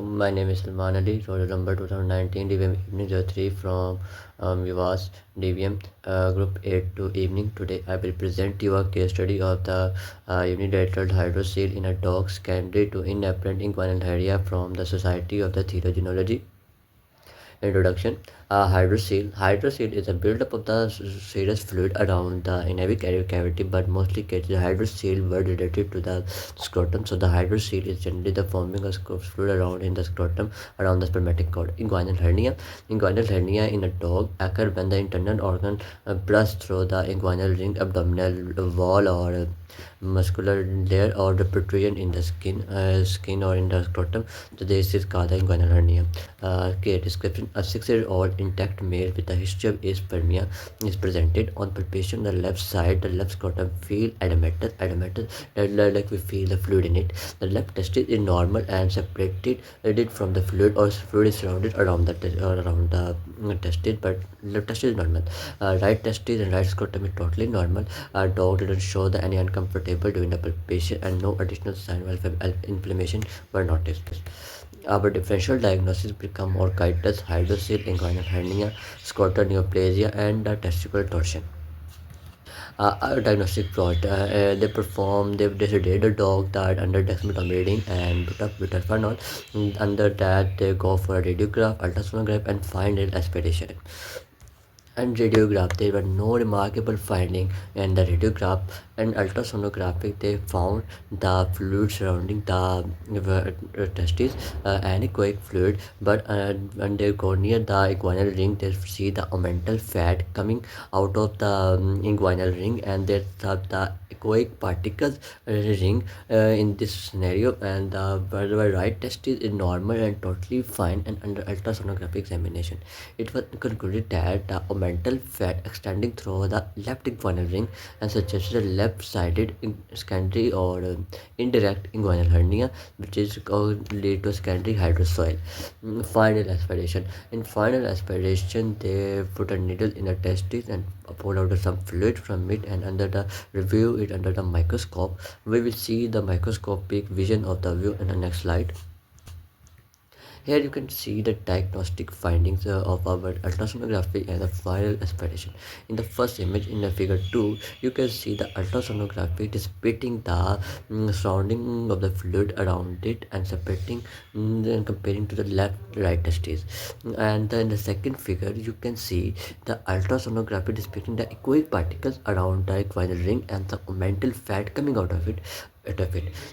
My name is SALMAN Ali, roll number 2019 DVME evening 03 from uvas DVM group 8 to evening. Today I will present you a case study of the unilateral hydrocele in a dog secondary to inapparent inguinal hernia from the Society of the Theriogenology. Introduction. Hydrocele is a buildup of the serous fluid around the inave cavity, but mostly cases hydrocele were related to the scrotum. So the hydrocele is generally the forming of fluid around in the scrotum around the spermatic cord. Inguinal hernia in a dog occur when the internal organ bursts through the inguinal ring, abdominal wall, or muscular layer, or the protrusion in the skin or in the scrotum. So this is called the inguinal hernia. Description: a 6-year-old intact male with a history of aspermia is presented. On palpation, the left side, the left scrotum feel edematous, like we feel the fluid in it. The left testis is normal and separated from the fluid, or fluid is surrounded around the testis, but left testis is normal. Right testis and right scrotum is totally normal. Dog didn't show any uncomfortable during the palpation, and no additional sign of inflammation were noticed. Our differential diagnosis become orchitis, hydrocele, inguinal hernia, scrotal neoplasia, and testicular torsion. Our diagnostic plot. They sedate the dog that under dexmedetomidine and butorphanol. Under that, they go for a radiograph, ultrasonograph, and final aspiration. And radiograph, there were no remarkable finding in the radiograph and ultrasonographic. They found the fluid surrounding the testes, anechoic fluid, but when they go near the inguinal ring, they see the omental fat coming out of the inguinal ring, and they have the echoic particles ring in this scenario. And the right testis is normal and totally fine, and under ultrasonographic examination it was concluded that the omental fat extending through the left inguinal ring and suggested a left-sided secondary or indirect inguinal hernia, which is lead to secondary hydrocele. Final aspiration. In final aspiration, they put a needle in a testis and pull out some fluid from it, and under the review it under the microscope. We will see the microscopic vision of the view in the next slide. Here you can see the diagnostic findings of our ultrasonography and the final aspiration. In the first image, in the figure 2, you can see the ultrasonography depicting the surrounding of the fluid around it and separating and comparing to the left right testes. And then in the second figure, you can see the ultrasonography depicting the echoic particles around the inguinal ring and the omental fat coming out of it.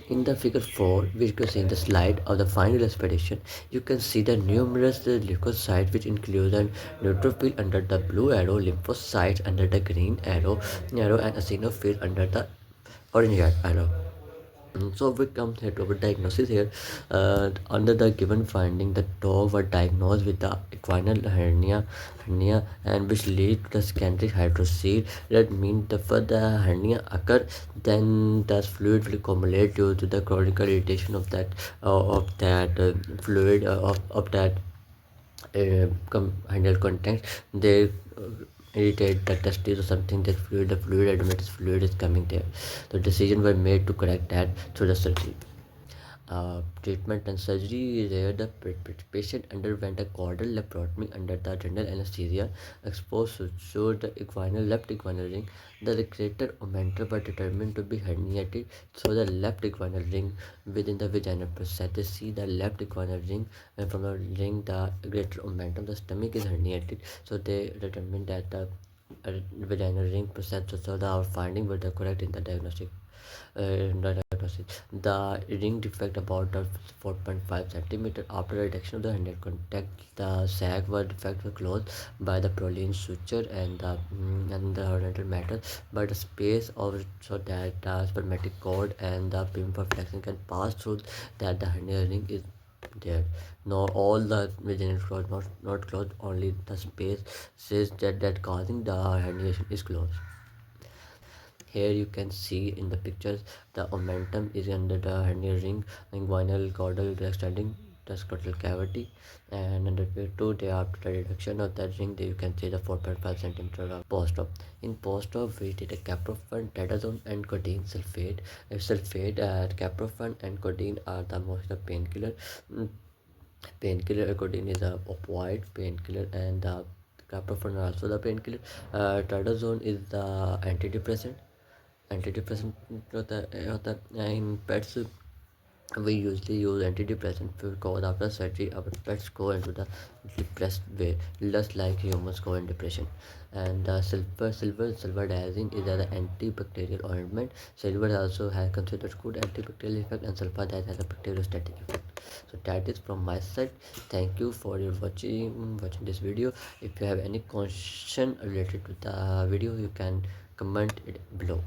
In the figure 4, which you can see in the slide of the final aspiration, you can see the numerous leukocytes, which include a neutrophil under the blue arrow, lymphocytes under the green arrow, and eosinophil under the orange arrow. So we come here to our diagnosis here. Under the given finding, the dog were diagnosed with the inguinal hernia, and which lead to the secondary hydrocele. That means the further hernia occur, then the fluid will accumulate due to the chronic irritation of that fluid of that handle content. They irritate the testes or something. That fluid, the fluid, admitted fluid is coming there. The decision were made to correct that through the surgery. Treatment and surgery is where the patient underwent a caudal laparotomy under the general anesthesia. Exposed to the left inguinal ring. The greater omentum were determined to be herniated, so the left inguinal ring within the vaginal process. They see the left inguinal ring, and from the ring the greater omentum, the stomach is herniated, so they determined that the vaginal ring process. So our finding were the correct in the diagnostic. Diagnosis. The ring defect about 4.5 centimeter after reduction of the handed contact. The sac was defect was closed by the proline suture and the ornamental matter, but the space of so that the spermatic cord and the pin for flexion can pass through, that the hernia ring is there. No, all the vaginal closed, not closed. Only the space says that causing the herniation is closed. Here you can see in the pictures the omentum is under the hernia ring, inguinal caudal extending the scrotal cavity, and under figure 2 they after the reduction of that ring, you can see the 4.5 centimeter of post-op. In post-op we did a caprofen, tadazone, and codeine sulfate. Caprofen and codeine are the most painkiller. Painkiller according is a opioid painkiller, and the caprofen are also the painkiller. Trazodone is the antidepressant. Antidepressant in pets we usually use antidepressant because after surgery our pets go into the depressed way, just like humans go in depression. And the sulfadiazine is the antibacterial ointment. Silver also has considered good antibacterial effect, and sulfadiazine has a bacteriostatic effect. So that is from my side. Thank you for your watching this video. If you have any question related to the video, you can comment it below.